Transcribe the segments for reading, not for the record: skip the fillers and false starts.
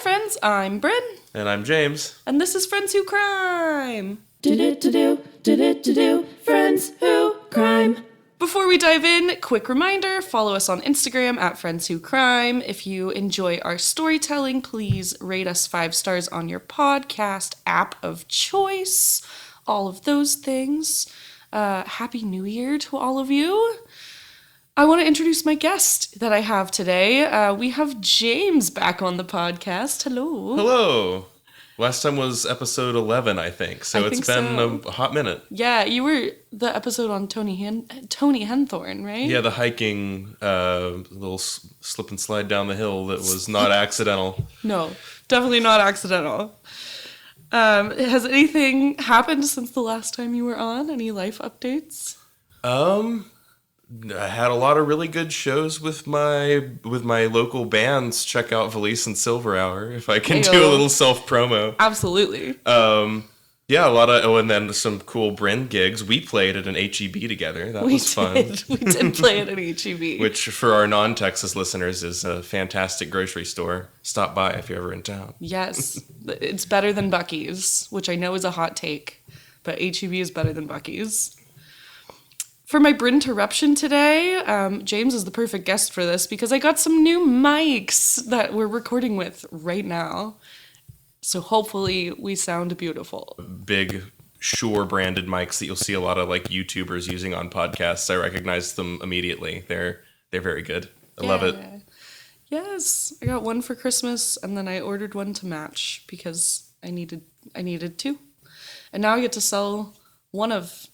friends. I'm Bryn. And I'm James. And this is Friends Who Crime. Friends Who Crime. Before we dive in, quick reminder, follow us on Instagram at Friends Who Crime. If you enjoy our storytelling, please rate us 5 stars on your podcast app of choice. All of those things. Happy New Year to all of you. I want to introduce my guest that I have today. We have James back on the podcast. Hello. Hello. Last time was episode 11, I think. So it's been a hot minute. Yeah, you were the episode on Tony Henthorne, right? Yeah, the hiking little slip and slide down the hill that was not accidental. No, definitely not accidental. Has anything happened since the last time you were on? Any life updates? I had a lot of really good shows with my local bands. Check out Valise and Silver Hour if I can do a little self-promo. Absolutely. Yeah, a lot of, and then some cool Bryn gigs. We played at an HEB together. That was fun. We did play at an HEB. Which, for our non-Texas listeners, is a fantastic grocery store. Stop by if you're ever in town. Yes. It's better than Buc-ee's, which I know is a hot take, but HEB is better than Buc-ee's. For my Bryn-terruption today, James is the perfect guest for this because I got some new mics that we're recording with right now. So hopefully we sound beautiful. Big Shure branded mics that you'll see a lot of like YouTubers using on podcasts. I recognize them immediately. They're very good. I love it. Yes. I got one for Christmas and then I ordered one to match because I needed two. And now I get to sell one of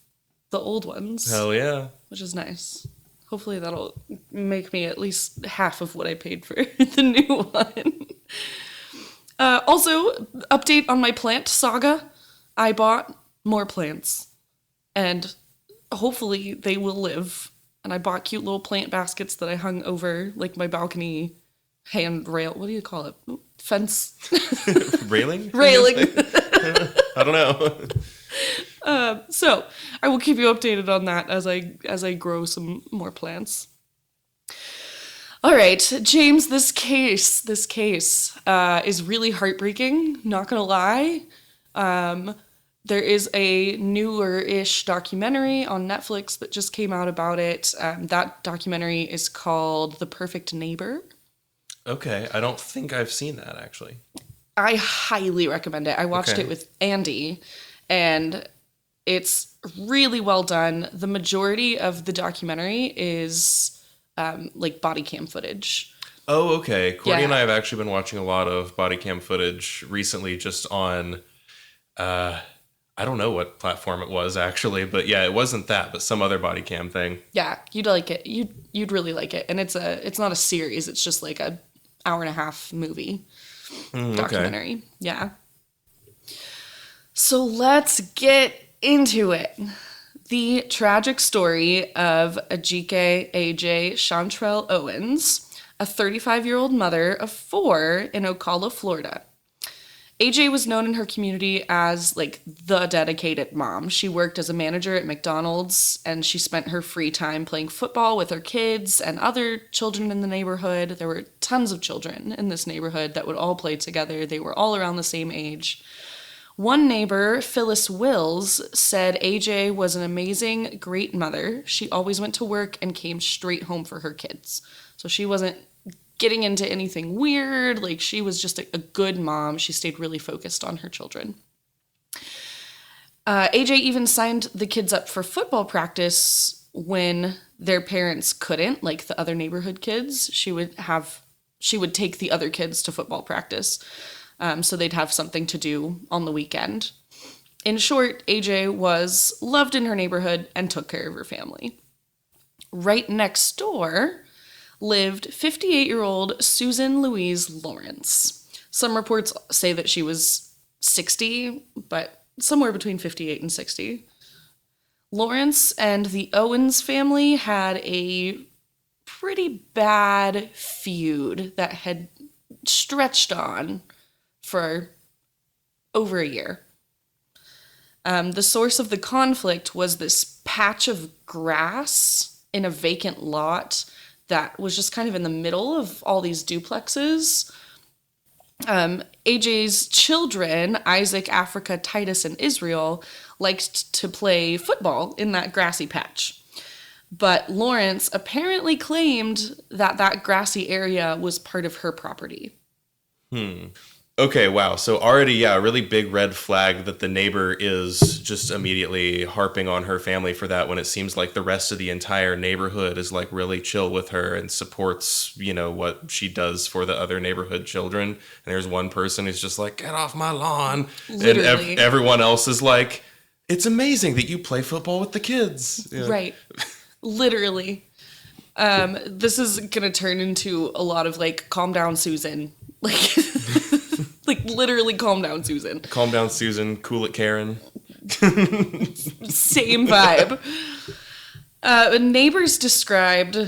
the old ones. Hell yeah. Which is nice. Hopefully that'll make me at least half of what I paid for the new one. Also, update on my plant saga. I bought more plants. And hopefully they will live. And I bought cute little plant baskets that I hung over like my balcony handrail. What do you call it? Fence? Railing? Railing. I don't know. So I will keep you updated on that as I grow some more plants. All right, James, this case is really heartbreaking, not gonna lie. There is a newer-ish documentary on Netflix that just came out about it. That documentary is called The Perfect Neighbor. Okay, I don't think I've seen that, actually. I highly recommend it. I watched it with Andy, and it's really well done. The majority of the documentary is like body cam footage. Oh, okay. Courtney and I have actually been watching a lot of body cam footage recently just on, I don't know what platform it was actually, but yeah, it wasn't that, but some other body cam thing. Yeah, you'd like it. You'd really like it. And it's not a series, it's just like a hour-and-a-half movie documentary. Okay. Yeah. So let's get into it. The tragic story of Ajike AJ Chantrell Owens, a 35-year-old mother of 4 in Ocala, Florida. AJ was known in her community as like the dedicated mom. She worked as a manager at McDonald's and she spent her free time playing football with her kids and other children in the neighborhood. There were tons of children in this neighborhood that would all play together. They were all around the same age. One neighbor, Phyllis Wills, said AJ was an amazing, great mother. She always went to work and came straight home for her kids. So she wasn't getting into anything weird. Like, she was just a good mom. She stayed really focused on her children. AJ even signed the kids up for football practice when their parents couldn't, like the other neighborhood kids. She would take the other kids to football practice. So they'd have something to do on the weekend. In short, AJ was loved in her neighborhood and took care of her family. Right next door lived 58-year-old Susan Louise Lawrence. Some reports say that she was 60, but somewhere between 58 and 60. Lawrence and the Owens family had a pretty bad feud that had stretched on for over a year. The source of the conflict was this patch of grass in a vacant lot that was just kind of in the middle of all these duplexes. AJ's children, Isaac, Africa, Titus, and Israel, liked to play football in that grassy patch. But Lawrence apparently claimed that that grassy area was part of her property. Okay, wow. So already, yeah, a really big red flag that the neighbor is just immediately harping on her family for that when it seems like the rest of the entire neighborhood is like really chill with her and supports, what she does for the other neighborhood children. And there's one person who's just like, get off my lawn. Literally. And everyone else is like, it's amazing that you play football with the kids. Yeah. Right. Literally. This is going to turn into a lot of like, calm down, Susan. Like, like literally calm down, Susan. Calm down, Susan. Cool it, Karen. Same vibe. Neighbors described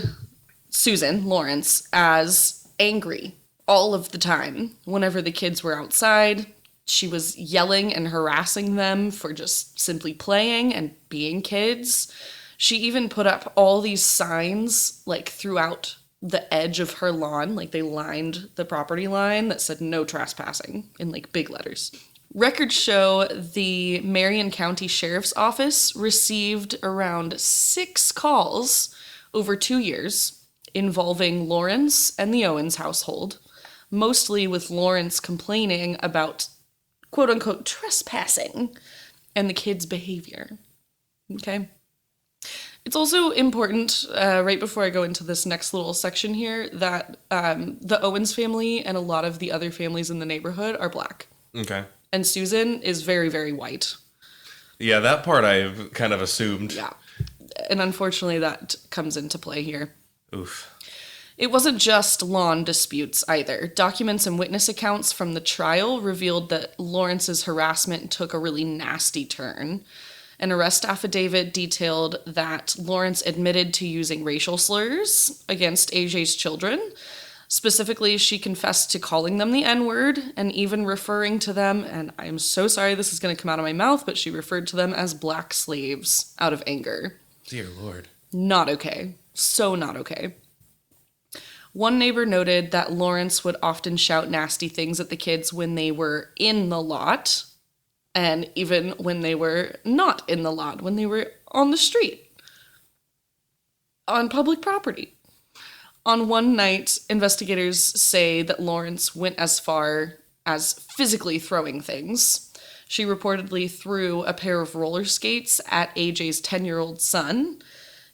Susan, Lawrence, as angry all of the time. Whenever the kids were outside, she was yelling and harassing them for just simply playing and being kids. She even put up all these signs, like, throughout the edge of her lawn, like they lined the property line that said no trespassing in like big letters. Records show the Marion County Sheriff's Office received around 6 calls over 2 years involving Lawrence and the Owens household, mostly with Lawrence complaining about quote unquote trespassing and the kids' behavior. Okay. It's also important, right before I go into this next little section here, that the Owens family and a lot of the other families in the neighborhood are black. Okay. And Susan is very, very white. Yeah, that part I've kind of assumed. Yeah. And unfortunately, that comes into play here. Oof. It wasn't just lawn disputes either. Documents and witness accounts from the trial revealed that Lawrence's harassment took a really nasty turn. An arrest affidavit detailed that Lawrence admitted to using racial slurs against AJ's children. Specifically, she confessed to calling them the N-word and even referring to them, and I'm so sorry this is going to come out of my mouth, but she referred to them as black slaves out of anger. Dear Lord. Not okay. So not okay. One neighbor noted that Lawrence would often shout nasty things at the kids when they were in the lot, and even when they were not in the lot, when they were on the street, on public property. On one night, investigators say that Lawrence went as far as physically throwing things. She reportedly threw a pair of roller skates at AJ's 10-year-old son,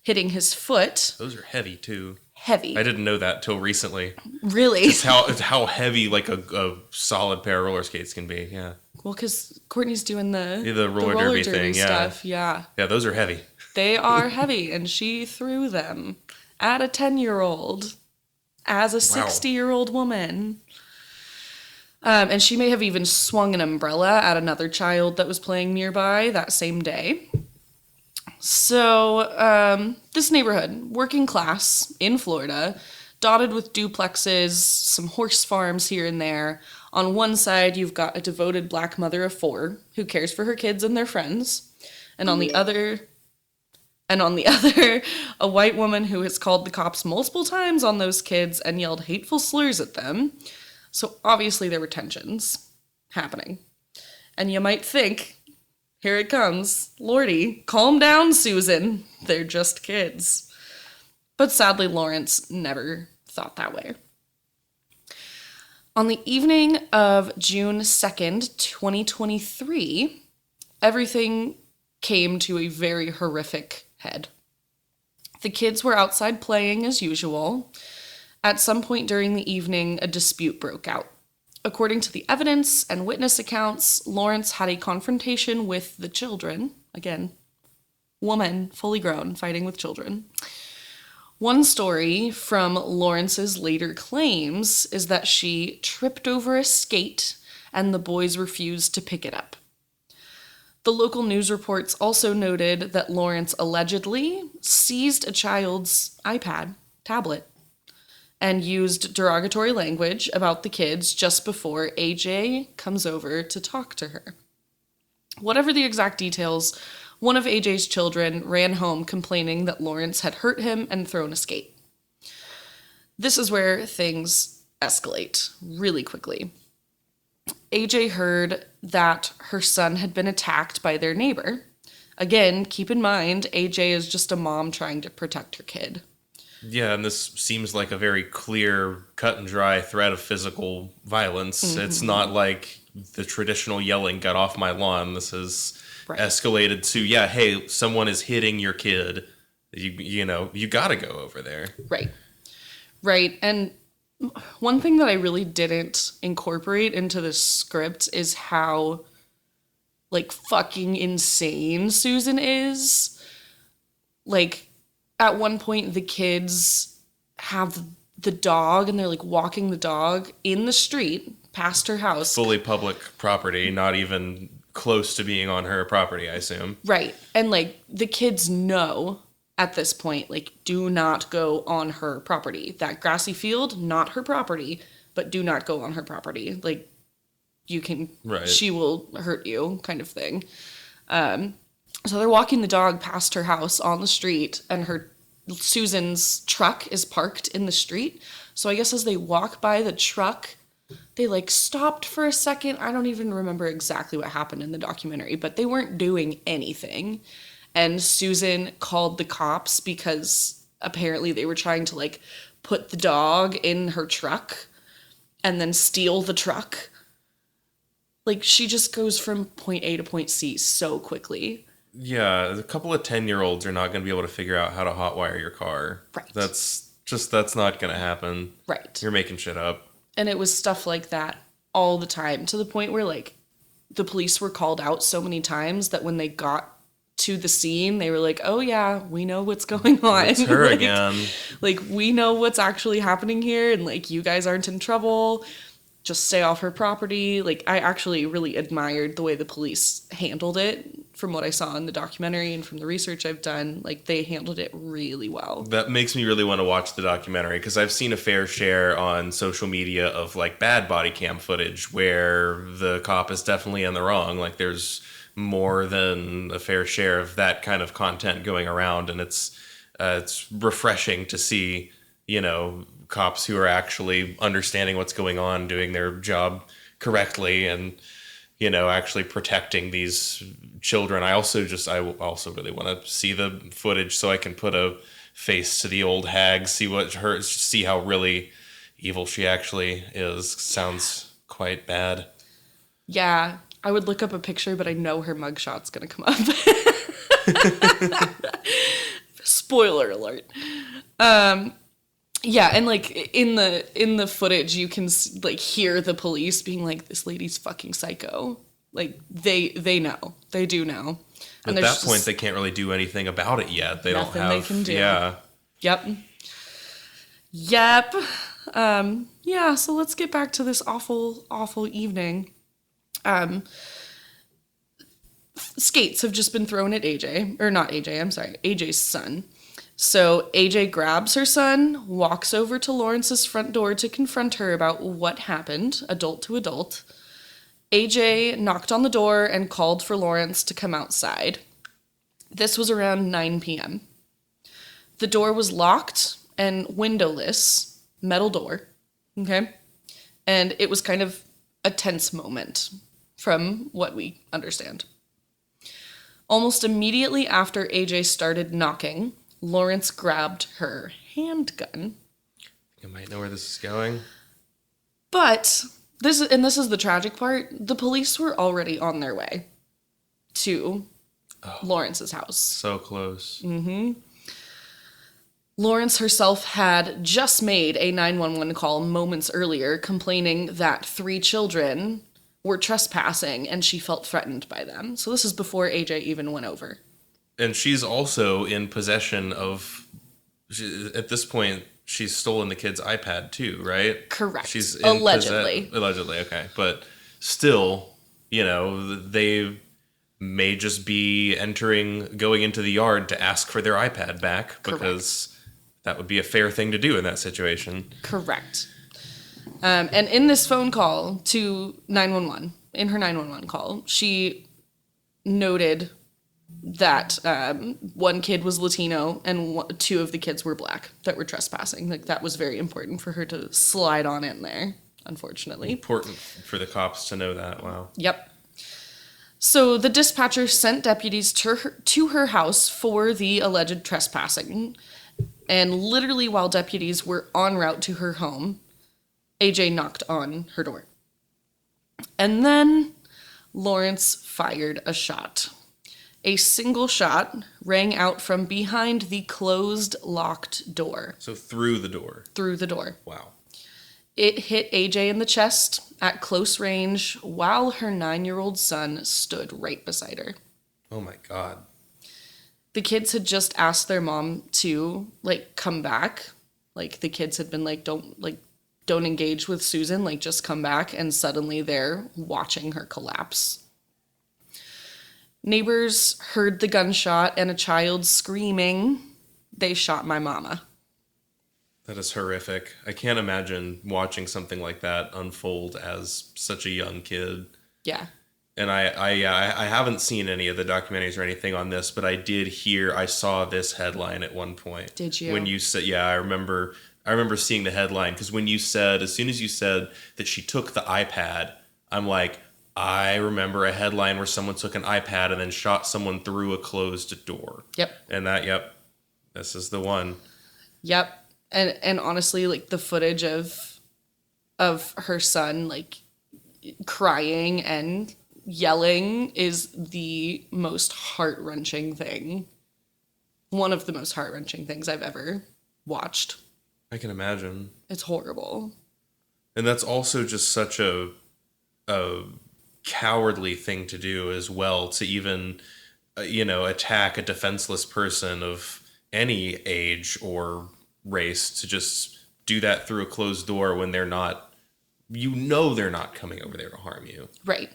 hitting his foot. Those are heavy, too. Heavy. I didn't know that till recently. Really? Just how heavy like a solid pair of roller skates can be. Yeah. Well, because Courtney's doing the roller derby thing. Stuff. Yeah. Yeah, those are heavy. They are heavy, and she threw them at a 10-year-old as a 60-year-old woman. And she may have even swung an umbrella at another child that was playing nearby that same day. So, this neighborhood, working class in Florida, dotted with duplexes, some horse farms here and there. On one side, you've got a devoted black mother of 4 who cares for her kids and their friends. And on the other, a white woman who has called the cops multiple times on those kids and yelled hateful slurs at them. So obviously there were tensions happening. And you might think, here it comes. Lordy, calm down, Susan. They're just kids. But sadly, Lawrence never thought that way. On the evening of June 2nd, 2023, everything came to a very horrific head. The kids were outside playing as usual. At some point during the evening, a dispute broke out. According to the evidence and witness accounts, Lawrence had a confrontation with the children. Again, woman, fully grown, fighting with children. One story from Lawrence's later claims is that she tripped over a skate and the boys refused to pick it up. The local news reports also noted that Lawrence allegedly seized a child's tablet, and used derogatory language about the kids just before AJ comes over to talk to her. Whatever the exact details, one of AJ's children ran home complaining that Lawrence had hurt him and thrown a skate. This is where things escalate really quickly. AJ heard that her son had been attacked by their neighbor. Again, keep in mind, AJ is just a mom trying to protect her kid. Yeah, and this seems like a very clear, cut and dry threat of physical violence. Mm-hmm. It's not like the traditional yelling, "Get off my lawn." This is escalated to, yeah, hey, someone is hitting your kid. You gotta go over there. Right. And one thing that I really didn't incorporate into the script is how, like, fucking insane Susan is. Like, at one point, the kids have the dog, and they're, like, walking the dog in the street past her house. Fully public property, not even close to being on her property, I assume. Right. And, like, the kids know at this point, like, do not go on her property. That grassy field, not her property, but do not go on her property. Like, you can, she will hurt you, kind of thing. So they're walking the dog past her house on the street, and Susan's truck is parked in the street. So I guess as they walk by the truck, they, like, stopped for a second. I don't even remember exactly what happened in the documentary, but they weren't doing anything. And Susan called the cops because apparently they were trying to, like, put the dog in her truck and then steal the truck. Like, she just goes from point A to point C so quickly. Yeah, a couple of 10-year-olds are not going to be able to figure out how to hotwire your car. Right. That's not going to happen. Right. You're making shit up. And it was stuff like that all the time, to the point where, like, the police were called out so many times that when they got to the scene, they were like, oh yeah, we know what's going on. It's her like, again. Like, we know what's actually happening here, and, like, you guys aren't in trouble. Just stay off her property. Like, I actually really admired the way the police handled it from what I saw in the documentary and from the research I've done. Like, they handled it really well. That makes me really want to watch the documentary, because I've seen a fair share on social media of, like, bad body cam footage where the cop is definitely in the wrong. Like, there's more than a fair share of that kind of content going around, and it's refreshing to see, cops who are actually understanding what's going on, doing their job correctly, and actually protecting these children. I also really want to see the footage so I can put a face to the old hag, see how really evil she actually is. Sounds quite bad. Yeah. I would look up a picture, but I know her mugshot's gonna come up. Spoiler alert. Yeah, and, like, in the footage, you can, like, hear the police being like, "This lady's fucking psycho." Like, they know, they do know. And at that point, they can't really do anything about it yet. They don't have. Nothing they can do. Yeah. Yep. Yeah. So let's get back to this awful, awful evening. Skates have just been thrown at AJ, or not AJ, I'm sorry, AJ's son. So AJ grabs her son, walks over to Lawrence's front door to confront her about what happened, adult to adult. AJ knocked on the door and called for Lawrence to come outside. This was around 9 p.m. The door was locked and windowless, metal door, okay? And it was kind of a tense moment, from what we understand. Almost immediately after AJ started knocking, Lawrence grabbed her handgun. You might know where this is going. But, this is the tragic part, the police were already on their way to Lawrence's house. So close. Mm-hmm. Lawrence herself had just made a 911 call moments earlier complaining that 3 children were trespassing and she felt threatened by them. So this is before AJ even went over. And she's also in possession of, at this point, she's stolen the kid's iPad too, right? Correct. She's allegedly. Allegedly, okay. But still, they may just be going into the yard to ask for their iPad back, because that would be a fair thing to do in that situation. Correct. And in this phone call to 911, in her 911 call, she noted that one kid was Latino and 2 of the kids were black that were trespassing. Like, that was very important for her to slide on in there. unfortunately. Important for the cops to know that. Wow. Yep. So the dispatcher sent deputies to her house for the alleged trespassing. And literally while deputies were en route to her home, AJ knocked on her door. And then Lawrence fired a shot. A single shot rang out from behind the closed, locked door. So through the door. Through the door. Wow. It hit AJ in the chest at close range while her 9-year-old son stood right beside her. Oh my God. The kids had just asked their mom to, like, come back. Like, the kids had been like, don't engage with Susan, like, just come back. And suddenly they're watching her collapse. Neighbors heard the gunshot and a child screaming, "They shot my mama." That is horrific. I can't imagine watching something like that unfold as such a young kid. Yeah. And I haven't seen any of the documentaries or anything on this, but I saw this headline at one point. Did you? When you said, yeah, I remember seeing the headline, because when you said, as soon as you said that she took the iPad, I'm like, I remember a headline where someone took an iPad and then shot someone through a closed door. Yep. And this is the one. Yep. And honestly, like, the footage of her son, like, crying and yelling is the most heart-wrenching thing. One of the most heart-wrenching things I've ever watched. I can imagine. It's horrible. And that's also just such a cowardly thing to do as well, to even, attack a defenseless person of any age or race, to just do that through a closed door when they're not coming over there to harm you. Right.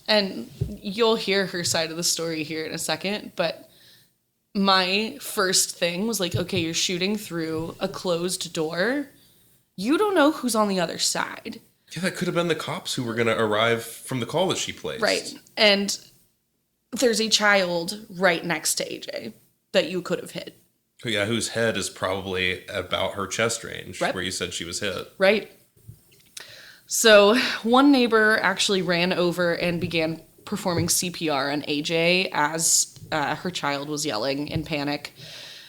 And you'll hear her side of the story here in a second, but my first thing was like, okay, you're shooting through a closed door. You don't know who's on the other side. Yeah, that could have been the cops who were going to arrive from the call that she placed. Right. And there's a child right next to AJ that you could have hit. Yeah, whose head is probably about her chest range, right, where you said she was hit. Right. So one neighbor actually ran over and began performing CPR on AJ as her child was yelling in panic.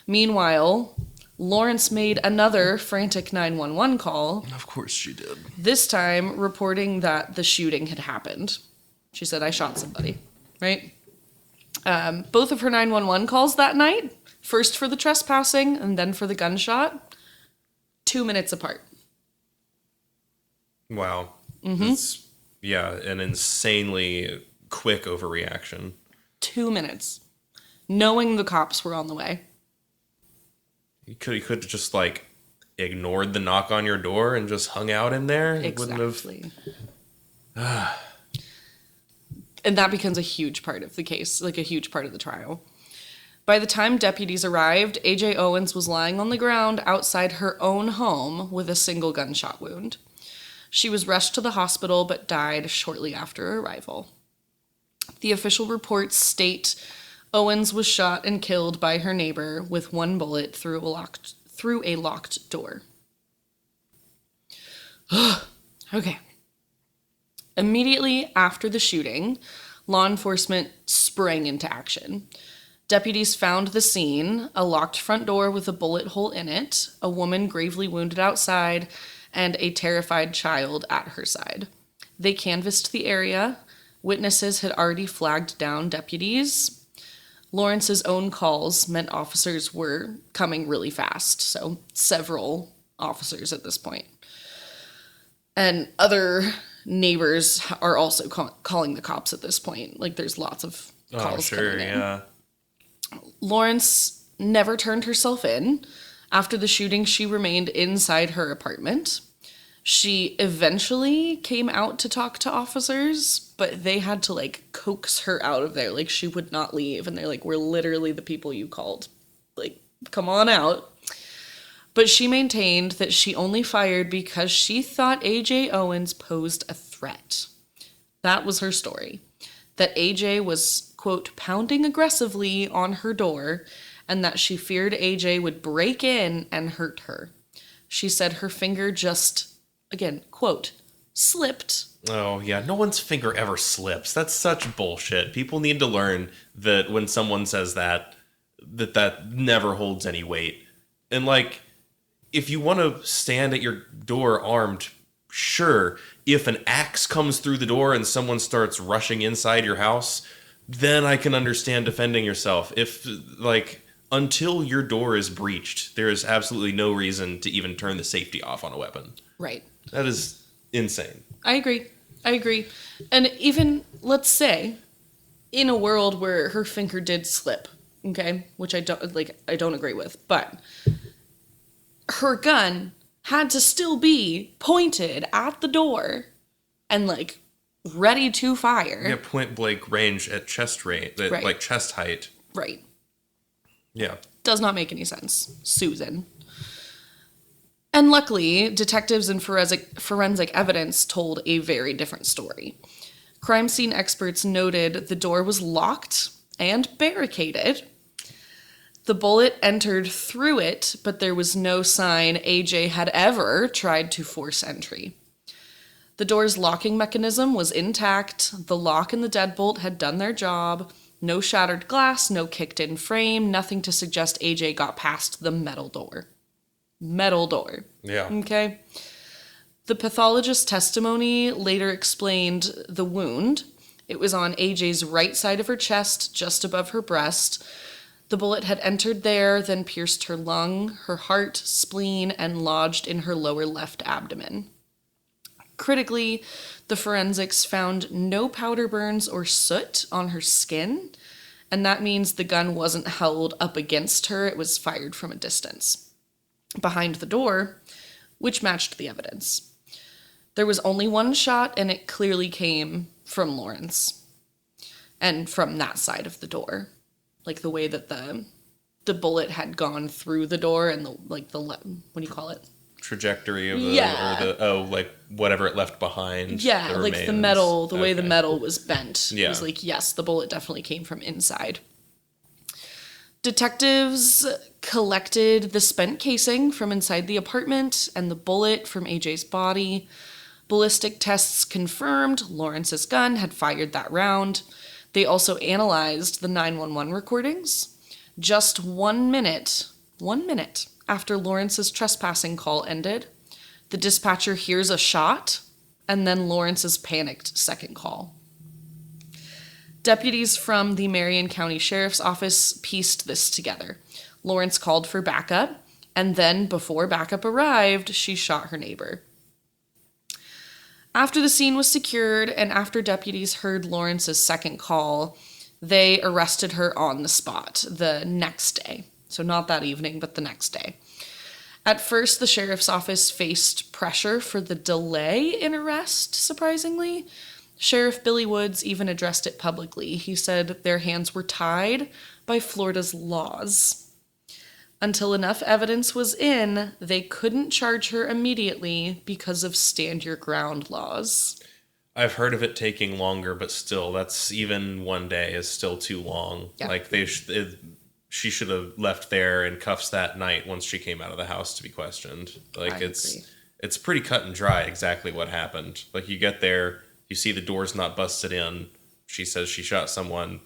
Meanwhile, Lawrence made another frantic 911 call. Of course she did. This time reporting that the shooting had happened. She said, "I shot somebody," right? Both of her 911 calls that night, first for the trespassing and then for the gunshot, 2 minutes apart. Wow. Mm-hmm. That's, an insanely quick overreaction. 2 minutes. Knowing the cops were on the way. He could have just, like, ignored the knock on your door and just hung out in there. Exactly. And that becomes a huge part of the case, like a huge part of the trial. By the time deputies arrived, AJ Owens was lying on the ground outside her own home with a single gunshot wound. She was rushed to the hospital but died shortly after arrival. The official reports state Owens was shot and killed by her neighbor with one bullet through a locked door. Okay. Immediately after the shooting, law enforcement sprang into action. Deputies found the scene, a locked front door with a bullet hole in it, a woman gravely wounded outside, and a terrified child at her side. They canvassed the area. Witnesses had already flagged down deputies. Lawrence's own calls meant officers were coming really fast, so several officers at this point. And other neighbors are also calling the cops at this point. Like, there's lots of calls coming in. Yeah. Lawrence never turned herself in. After the shooting, she remained inside her apartment. She eventually came out to talk to officers, but they had to, like, coax her out of there. Like, she would not leave. And they're like, "We're literally the people you called. Like, come on out." But she maintained that she only fired because she thought AJ Owens posed a threat. That was her story. That AJ was, quote, pounding aggressively on her door, and that she feared AJ would break in and hurt her. She said her finger just again, quote, slipped. Oh, yeah. No one's finger ever slips. That's such bullshit. People need to learn that when someone says that, that never holds any weight. And, like, if you want to stand at your door armed, sure. If an axe comes through the door and someone starts rushing inside your house, then I can understand defending yourself. If, like, until your door is breached, there is absolutely no reason to even turn the safety off on a weapon. Right. That is insane. I agree. And even, let's say, in a world where her finger did slip, okay, which I don't agree with, but her gun had to still be pointed at the door and, like, ready to fire. Yeah, point blank range at chest rate, Right. like chest height. Right. Yeah. Does not make any sense, Susan. And luckily, detectives and forensic evidence told a very different story. Crime scene experts noted the door was locked and barricaded. The bullet entered through it, but there was no sign AJ had ever tried to force entry. The door's locking mechanism was intact. The lock and the deadbolt had done their job. No shattered glass, no kicked-in frame, nothing to suggest AJ got past the metal door. Yeah. Okay. The pathologist's testimony later explained the wound. It was on AJ's right side of her chest, just above her breast. The bullet had entered there, then pierced her lung, her heart, spleen, and lodged in her lower left abdomen. Critically, the forensics found no powder burns or soot on her skin, and that means the gun wasn't held up against her, it was fired from a distance. Behind the door, which matched the evidence. There was only one shot, and it clearly came from Lawrence. And from that side of the door. Like the way that the bullet had gone through the door and what do you call it? Trajectory of Yeah. whatever it left behind. Yeah, like remains. the metal, the way the metal was bent. Yeah. It was like, yes, the bullet definitely came from inside. Detectives collected the spent casing from inside the apartment and the bullet from AJ's body. Ballistic tests confirmed Lawrence's gun had fired that round. They also analyzed the 911 recordings. Just 1 minute after Lawrence's trespassing call ended, the dispatcher hears a shot and then Lawrence's panicked second call. Deputies from the Marion County Sheriff's Office pieced this together. Lawrence called for backup, and then, before backup arrived, she shot her neighbor. After the scene was secured, and after deputies heard Lawrence's second call, they arrested her on the spot the next day. So not that evening, but the next day. At first, the sheriff's office faced pressure for the delay in arrest, surprisingly. Sheriff Billy Woods even addressed it publicly. He said their hands were tied by Florida's laws. Until enough evidence was in, they couldn't charge her immediately because of stand your ground laws. I've heard of it taking longer, but still, that's even 1 day is still too long. Yeah. Like she should have left there in cuffs that night once she came out of the house to be questioned. Like I agree. It's pretty cut and dry exactly what happened. Like you get there, you see the door's not busted in. She says she shot someone.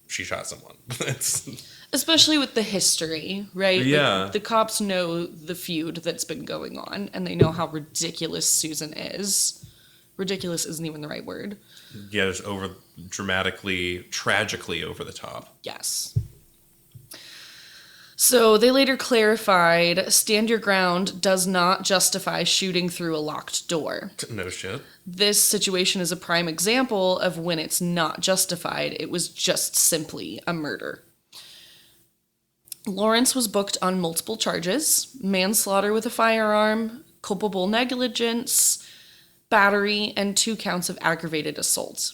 She shot someone. Especially with the history, right? Yeah. The cops know the feud that's been going on, and they know how ridiculous Susan is. Ridiculous isn't even the right word. Yeah, it's tragically over the top. Yes. So they later clarified, stand your ground does not justify shooting through a locked door. No shit. This situation is a prime example of when it's not justified. It was just simply a murder. Lawrence was booked on multiple charges: manslaughter with a firearm, culpable negligence, battery, and 2 counts of aggravated assault.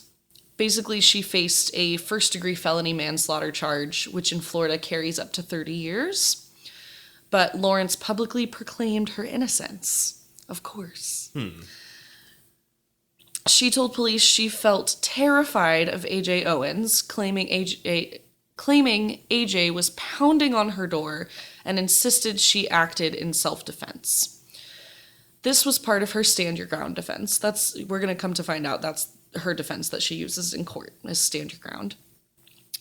Basically, she faced a first-degree felony manslaughter charge, which in Florida carries up to 30 years. But Lawrence publicly proclaimed her innocence. Of course. She told police she felt terrified of AJ Owens, claiming AJ was pounding on her door and insisted she acted in self-defense. This was part of her stand your ground defense. We're going to come to find out that's her defense that she uses in court, is stand your ground.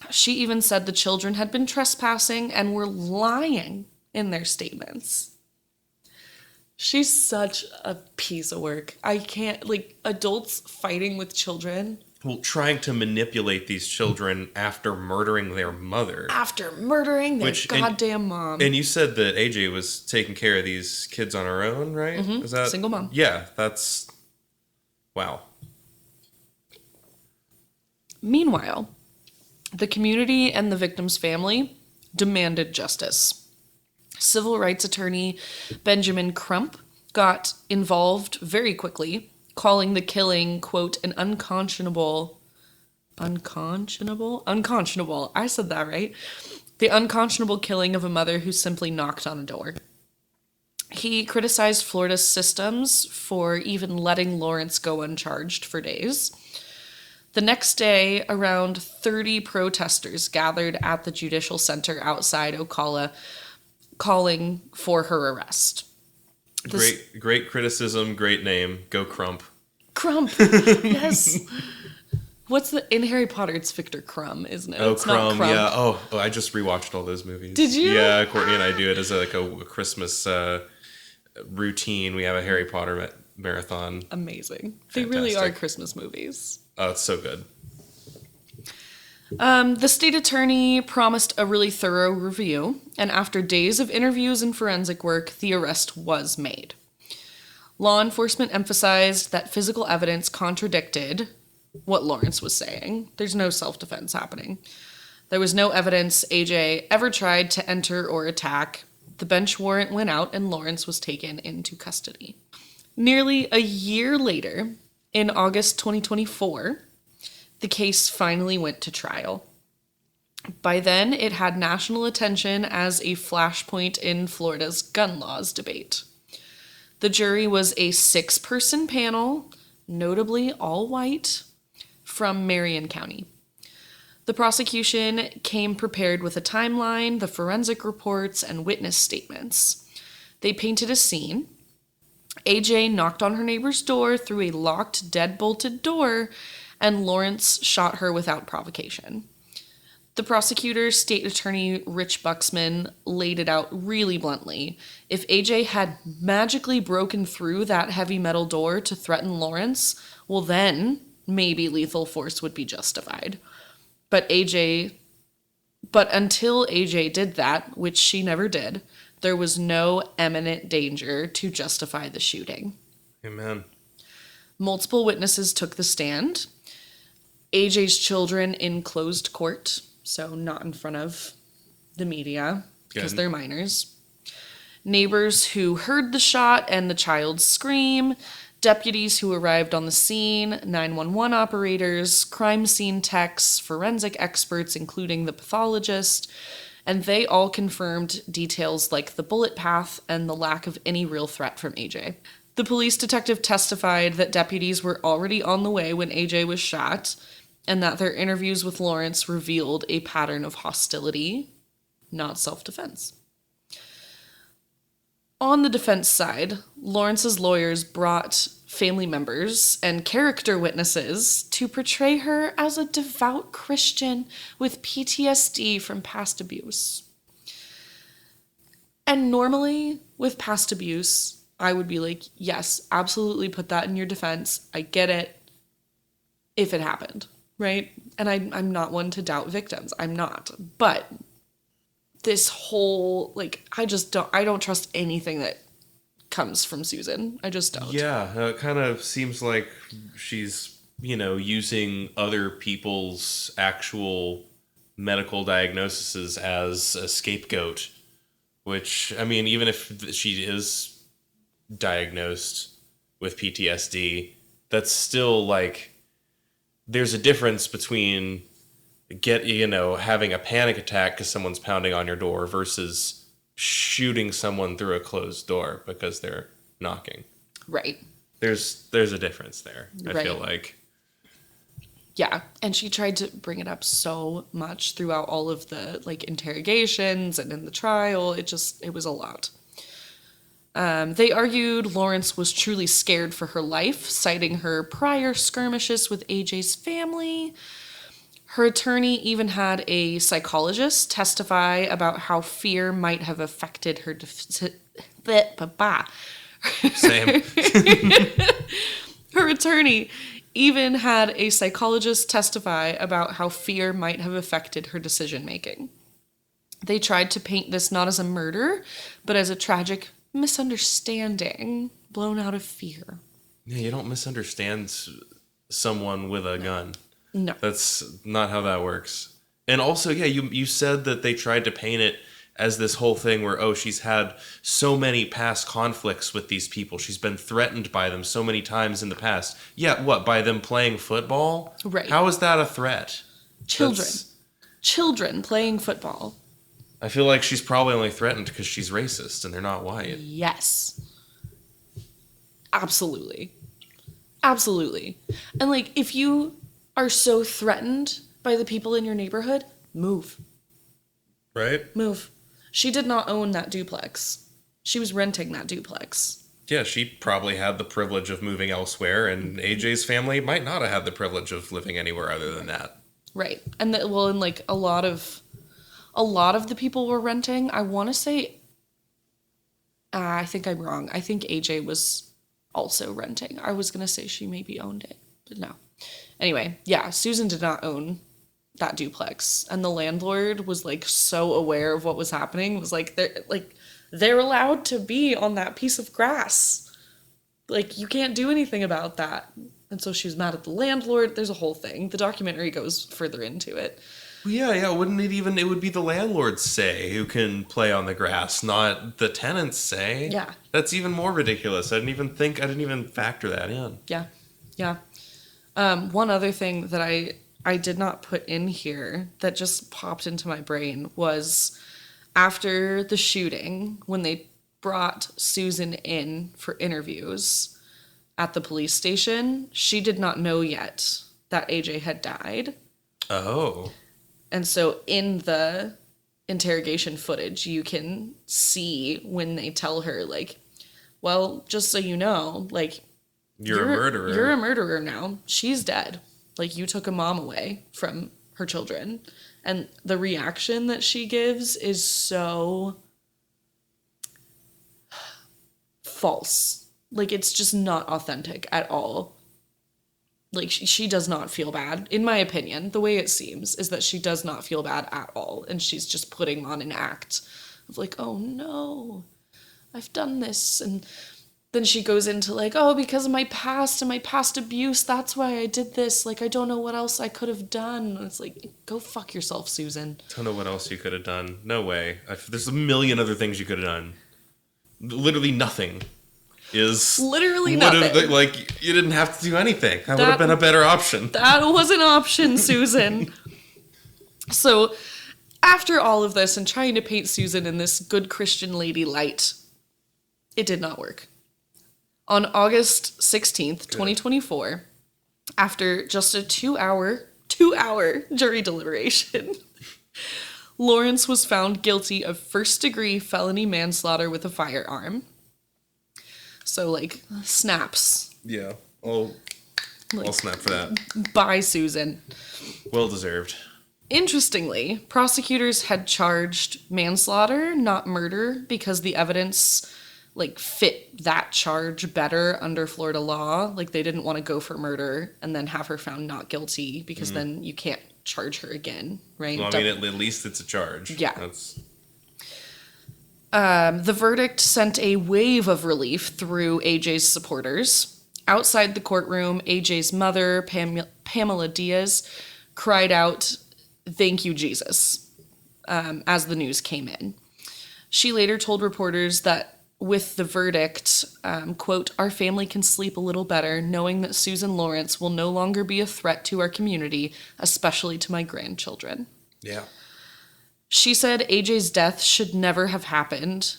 She even said the children had been trespassing and were lying in their statements. She's such a piece of work. I can't, adults fighting with children. Well, trying to manipulate these children after murdering their mother. After murdering their goddamn mom. And you said that AJ was taking care of these kids on her own, right? Mm-hmm. Is that single mom? Yeah, that's... Wow. Meanwhile, the community and the victim's family demanded justice. Civil rights attorney Benjamin Crump got involved very quickly, calling the killing, quote, an unconscionable, I said that right, the unconscionable killing of a mother who simply knocked on a door. He criticized Florida's systems for even letting Lawrence go uncharged for days. The next day, around 30 protesters gathered at the Judicial Center outside Ocala, calling for her arrest. Great criticism, great name. Go Crump. Crump, yes. What's in Harry Potter? It's Victor Crumb, isn't it? Oh, it's Crumb, not Crump. yeah. Oh, I just rewatched all those movies. Did you? Yeah, Courtney and I do it as a Christmas routine. We have a Harry Potter marathon. Amazing. They really are Christmas movies. Oh, it's so good. The state attorney promised a really thorough review, and after days of interviews and forensic work, the arrest was made. Law enforcement emphasized that physical evidence contradicted what Lawrence was saying. There's no self-defense happening. There was no evidence AJ ever tried to enter or attack. The bench warrant went out and Lawrence was taken into custody. Nearly a year later, in August 2024, the case finally went to trial. By then, it had national attention as a flashpoint in Florida's gun laws debate. The jury was a 6-person panel, notably all white, from Marion County. The prosecution came prepared with a timeline, the forensic reports, and witness statements. They painted a scene. AJ knocked on her neighbor's door through a locked, dead-bolted door, and Lawrence shot her without provocation. The prosecutor, State Attorney Rich Buxman, laid it out really bluntly. If AJ had magically broken through that heavy metal door to threaten Lawrence, well then, maybe lethal force would be justified. But until AJ did that, which she never did, there was no imminent danger to justify the shooting. Amen. Multiple witnesses took the stand. AJ's children in closed court, so not in front of the media, because they're minors. Neighbors who heard the shot and the child's scream, deputies who arrived on the scene, 911 operators, crime scene techs, forensic experts, including the pathologist, and they all confirmed details like the bullet path and the lack of any real threat from AJ. The police detective testified that deputies were already on the way when AJ was shot, and that their interviews with Lawrence revealed a pattern of hostility, not self-defense. On the defense side, Lawrence's lawyers brought family members and character witnesses to portray her as a devout Christian with PTSD from past abuse. And normally, with past abuse, I would be like, yes, absolutely put that in your defense. I get it. If it happened, right? And I'm not one to doubt victims. I'm not. But this whole, I don't trust anything that comes from Susan. I just don't. Yeah, it kind of seems like she's, using other people's actual medical diagnoses as a scapegoat, which, even if she is diagnosed with PTSD, that's still there's a difference between having a panic attack because someone's pounding on your door versus shooting someone through a closed door because they're knocking. Right. There's a difference there, I feel like. Yeah, and she tried to bring it up so much throughout all of the interrogations and in the trial. It was a lot. They argued Lawrence was truly scared for her life, citing her prior skirmishes with AJ's family. Her attorney even had a psychologist testify about how fear might have affected her. Same. Her attorney even had a psychologist testify about how fear might have affected her decision making. They tried to paint this not as a murder, but as a tragic misunderstanding blown out of fear. Yeah, you don't misunderstand someone with a gun. No. That's not how that works. And also, yeah, you said that they tried to paint it as this whole thing where, oh, she's had so many past conflicts with these people. She's been threatened by them so many times in the past. Yeah, what, by them playing football? Right. How is that a threat? Children playing football. I feel like she's probably only threatened because she's racist and they're not white. Yes. Absolutely. Absolutely. And like, if you are so threatened by the people in your neighborhood, move. Right? Move. She did not own that duplex. She was renting that duplex. Yeah, she probably had the privilege of moving elsewhere, and AJ's family might not have had the privilege of living anywhere other than that. Right. And and like a lot of the people were renting. I want to say, I think I'm wrong. I think AJ was also renting. I was going to say she maybe owned it, but no. Anyway, yeah, Susan did not own that duplex, and the landlord was like so aware of what was happening. Was like they're allowed to be on that piece of grass. Like, you can't do anything about that. And so she was mad at the landlord. There's a whole thing. The documentary goes further into it. Well, yeah, wouldn't it even, it would be the landlord's say who can play on the grass, not the tenant's say. Yeah. That's even more ridiculous. I didn't even factor that in. Yeah. One other thing that I did not put in here that just popped into my brain was after the shooting, when they brought Susan in for interviews at the police station, she did not know yet that AJ had died. Oh. And so in the interrogation footage, you can see when they tell her, like, well, just so you know, like, You're a murderer. You're a murderer now. She's dead. Like, you took a mom away from her children. And the reaction that she gives is so false. Like, it's just not authentic at all. Like, she does not feel bad. In my opinion, the way it seems is that she does not feel bad at all. And she's just putting on an act of like, oh no, I've done this. And then she goes into like, oh, because of my past and my past abuse, that's why I did this. Like, I don't know what else I could have done. And it's like, go fuck yourself, Susan. Don't know what else you could have done. No way. There's a million other things you could have done. Literally nothing is... Literally nothing. Like, you didn't have to do anything. That would have been a better option. That was an option, Susan. So, after all of this and trying to paint Susan in this good Christian lady light, it did not work. On August 16th, 2024, after just a two-hour jury deliberation, Lawrence was found guilty of first-degree felony manslaughter with a firearm. So, like, snaps. Yeah. I'll snap for that. Bye, Susan. Well deserved. Interestingly, prosecutors had charged manslaughter, not murder, because the evidence fit that charge better under Florida law. Like, they didn't want to go for murder and then have her found not guilty because then you can't charge her again, right? Well, I mean, at least it's a charge. Yeah. The verdict sent a wave of relief through AJ's supporters. Outside the courtroom, AJ's mother, Pamela Diaz, cried out, "Thank you, Jesus," as the news came in. She later told reporters that with the verdict, quote, "Our family can sleep a little better knowing that Susan Lawrence will no longer be a threat to our community, especially to my grandchildren." Yeah. She said AJ's death should never have happened,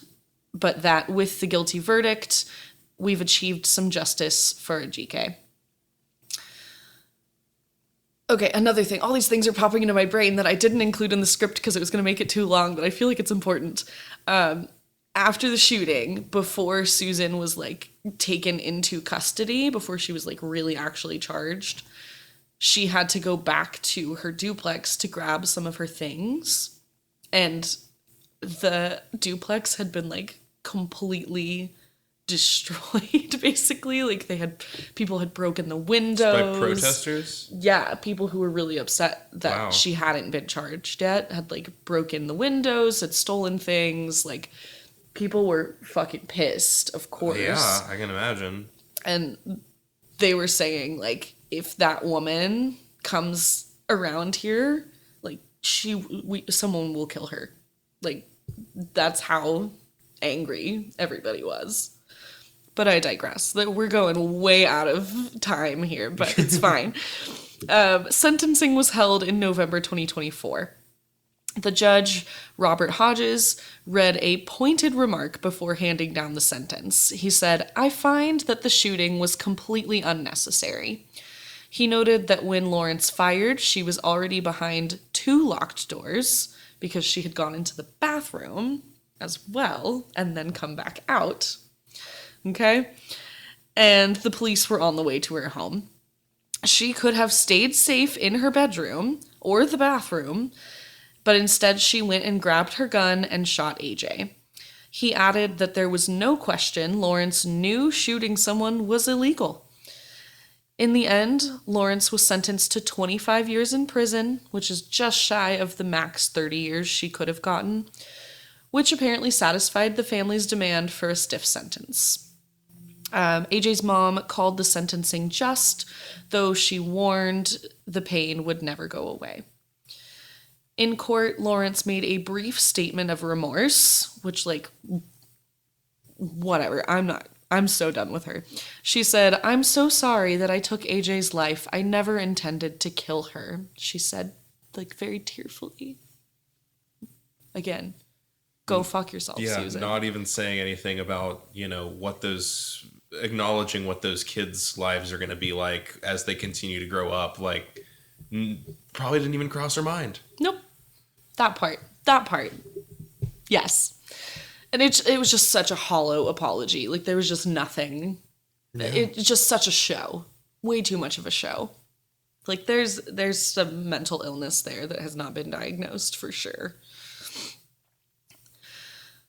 but that with the guilty verdict, we've achieved some justice for Ajike. Okay, another thing. All these things are popping into my brain that I didn't include in the script because it was going to make it too long, but I feel like it's important. after the shooting, before Susan was like taken into custody, before she was like really actually charged, she had to go back to her duplex to grab some of her things. And the duplex had been like completely destroyed, basically. Like people had broken the windows. By protesters? Yeah, people who were really upset that she hadn't been charged yet had like broken the windows, had stolen things. Like, people were fucking pissed, of course. Yeah, I can imagine. And they were saying, like, if that woman comes around here, like, someone will kill her. Like, that's how angry everybody was. But I digress. We're going way out of time here, but it's fine. Sentencing was held in November 2024. The judge, Robert Hodges, read a pointed remark before handing down the sentence. He said, "I find that the shooting was completely unnecessary." He noted that when Lawrence fired, she was already behind 2 locked doors because she had gone into the bathroom as well and then come back out. Okay? And the police were on the way to her home. She could have stayed safe in her bedroom or the bathroom, but instead she went and grabbed her gun and shot AJ. He added that there was no question Lawrence knew shooting someone was illegal. In the end, Lawrence was sentenced to 25 years in prison, which is just shy of the max 30 years she could have gotten, which apparently satisfied the family's demand for a stiff sentence. AJ's mom called the sentencing just, though she warned the pain would never go away. In court, Lawrence made a brief statement of remorse, which, like, whatever, I'm so done with her. She said, "I'm so sorry that I took AJ's life. I never intended to kill her," she said, like, very tearfully. Again, go fuck yourself, Susan. Not even saying anything about, acknowledging what those kids' lives are going to be like as they continue to grow up. Like, probably didn't even cross her mind. Nope. That part. Yes. And it was just such a hollow apology. Like, there was just nothing. Yeah. It's just such a show. Way too much of a show. Like, there's some mental illness there that has not been diagnosed for sure.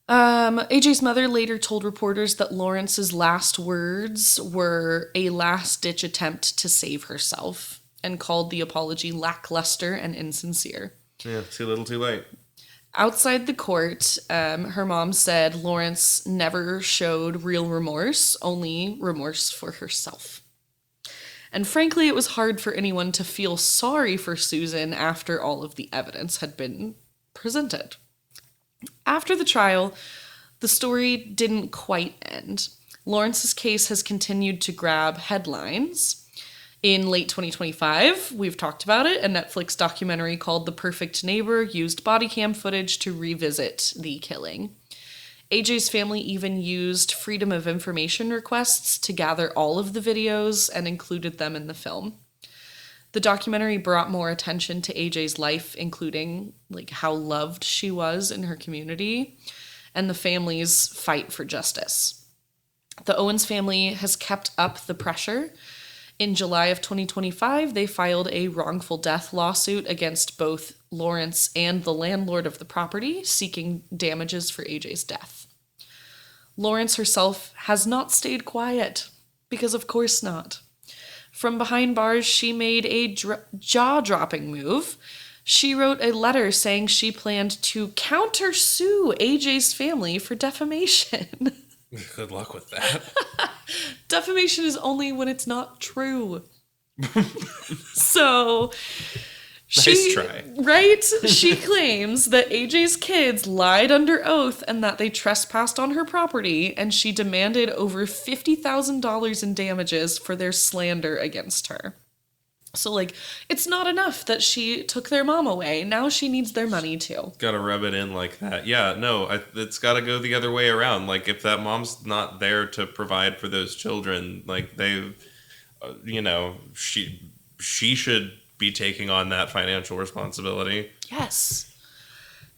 AJ's mother later told reporters that Lawrence's last words were a last-ditch attempt to save herself and called the apology lackluster and insincere. Yeah, too little, too late. Outside the court, her mom said Lawrence never showed real remorse, only remorse for herself. And frankly, it was hard for anyone to feel sorry for Susan after all of the evidence had been presented. After the trial, the story didn't quite end. Lawrence's case has continued to grab headlines. In late 2025, we've talked about it, a Netflix documentary called The Perfect Neighbor used body cam footage to revisit the killing. AJ's family even used Freedom of Information requests to gather all of the videos and included them in the film. The documentary brought more attention to AJ's life, including like how loved she was in her community and the family's fight for justice. The Owens family has kept up the pressure. In July of 2025, they filed a wrongful death lawsuit against both Lawrence and the landlord of the property, seeking damages for AJ's death. Lawrence herself has not stayed quiet, because of course not. From behind bars, she made a jaw-dropping move. She wrote a letter saying she planned to countersue AJ's family for defamation. Good luck with that. Defamation is only when it's not true. So, nice try. Right? She claims that AJ's kids lied under oath and that they trespassed on her property, and she demanded over $50,000 in damages for their slander against her. So, like, it's not enough that she took their mom away. Now she needs their money, too. Gotta rub it in like that. Yeah, no, it's gotta go the other way around. Like, if that mom's not there to provide for those children, like, they, she should be taking on that financial responsibility. Yes.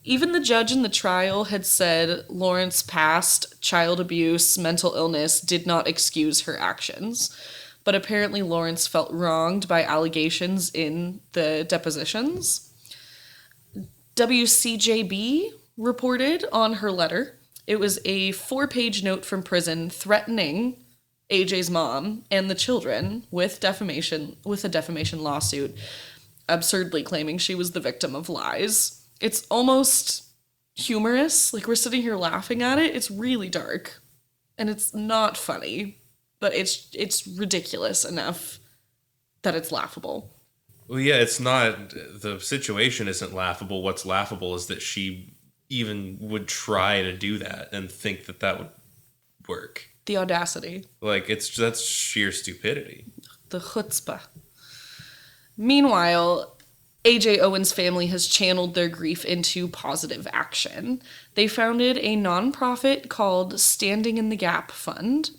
Even the judge in the trial had said Lawrence's past child abuse, mental illness did not excuse her actions. But apparently Lawrence felt wronged by allegations in the depositions. WCJB reported on her letter. It was a 4-page note from prison threatening AJ's mom and the children with a defamation lawsuit, absurdly claiming she was the victim of lies. It's almost humorous. Like, we're sitting here laughing at it. It's really dark. And it's not funny. But it's ridiculous enough that it's laughable. Well, yeah, it's not... The situation isn't laughable. What's laughable is that she even would try to do that and think that that would work. The audacity. Like, that's sheer stupidity. The chutzpah. Meanwhile, AJ Owens' family has channeled their grief into positive action. They founded a nonprofit called Standing in the Gap Fund.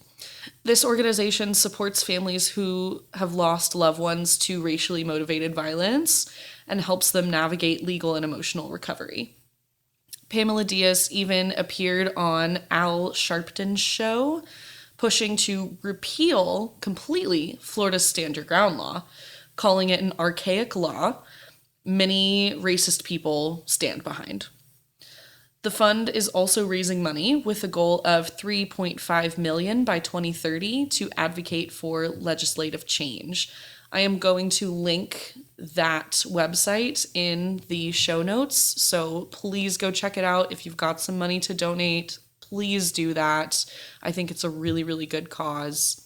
This organization supports families who have lost loved ones to racially motivated violence and helps them navigate legal and emotional recovery. Pamela Diaz even appeared on Al Sharpton's show, pushing to repeal completely Florida's Stand Your Ground law, calling it an archaic law many racist people stand behind. The fund is also raising money with a goal of $3.5 million by 2030 to advocate for legislative change. I am going to link that website in the show notes, so please go check it out. If you've got some money to donate, please do that. I think it's a really, really good cause.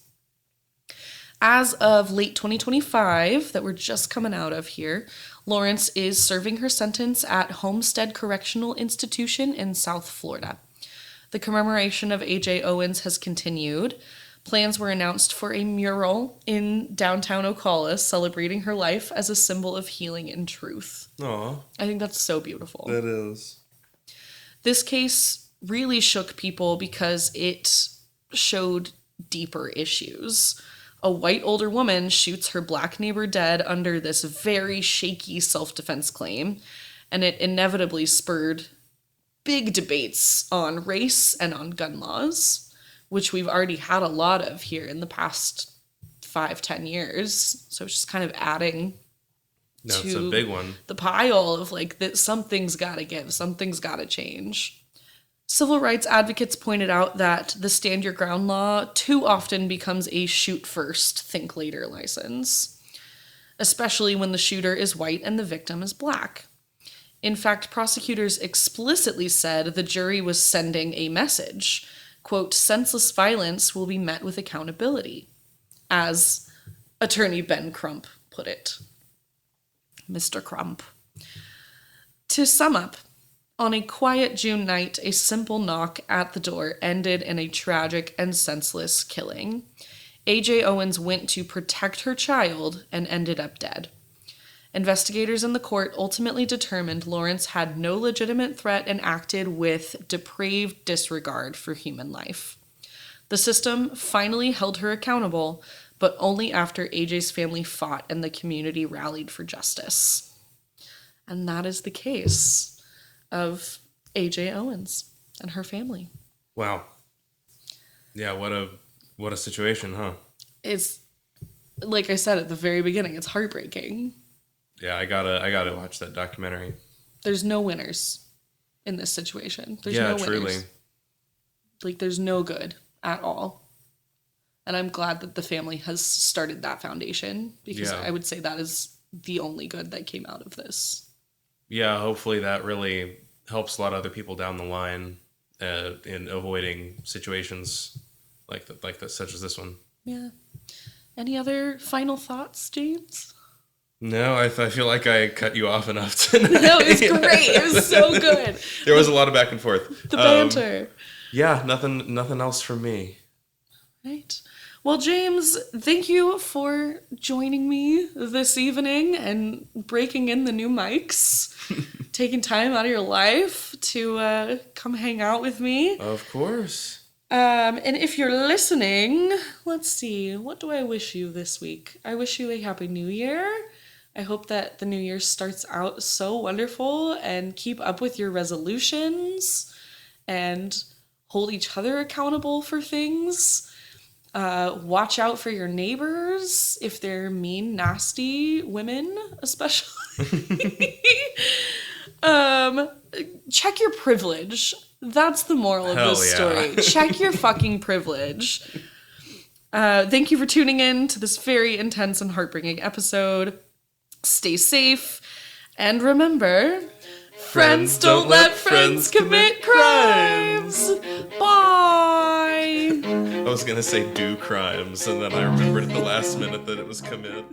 As of late 2025, that we're just coming out of here, Lawrence is serving her sentence at Homestead Correctional Institution in South Florida. The commemoration of AJ Owens has continued. Plans were announced for a mural in downtown Ocala celebrating her life as a symbol of healing and truth. Aw. I think that's so beautiful. That is. This case really shook people because it showed deeper issues. A white older woman shoots her black neighbor dead under this very shaky self-defense claim, and it inevitably spurred big debates on race and on gun laws, which we've already had a lot of here in the past 5-10 years. So it's just kind of adding No, it's a big one. The pile of like that something's gotta give, something's gotta change. Civil rights advocates pointed out that the Stand Your Ground law too often becomes a shoot first, think later license, especially when the shooter is white and the victim is black. In fact, prosecutors explicitly said the jury was sending a message, quote, senseless violence will be met with accountability, as attorney Ben Crump put it. Mr. Crump. To sum up, on a quiet June night, a simple knock at the door ended in a tragic and senseless killing. AJ Owens went to protect her child and ended up dead. Investigators in the court ultimately determined Lawrence had no legitimate threat and acted with depraved disregard for human life. The system finally held her accountable, but only after AJ's family fought and the community rallied for justice. And that is the case of AJ Owens and her family. Wow. Yeah, what a situation, huh? It's, like I said at the very beginning, it's heartbreaking. Yeah, I gotta watch that documentary. There's no winners in this situation. There's no winners. Truly. Like, there's no good at all. And I'm glad that the family has started that foundation, because I would say that is the only good that came out of this. Yeah, hopefully that really helps a lot of other people down the line in avoiding situations like that, such as this one. Yeah. Any other final thoughts, James? No, I feel like I cut you off enough tonight. No, it was great. It was so good. There was a lot of back and forth. The banter. Yeah, nothing else from me. Right. Well, James, thank you for joining me this evening and breaking in the new mics, taking time out of your life to come hang out with me. Of course. And if you're listening, let's see, what do I wish you this week? I wish you a happy new year. I hope that the new year starts out so wonderful, and keep up with your resolutions and hold each other accountable for things. Watch out for your neighbors if they're mean, nasty women, especially. Check your privilege. That's the moral of Hell this yeah. story. Check your fucking privilege. Thank you for tuning in to this very intense and heartbreaking episode. Stay safe. And remember, friends don't let friends commit crimes. Bye. I was gonna say do crimes, and then I remembered at the last minute that it was commit.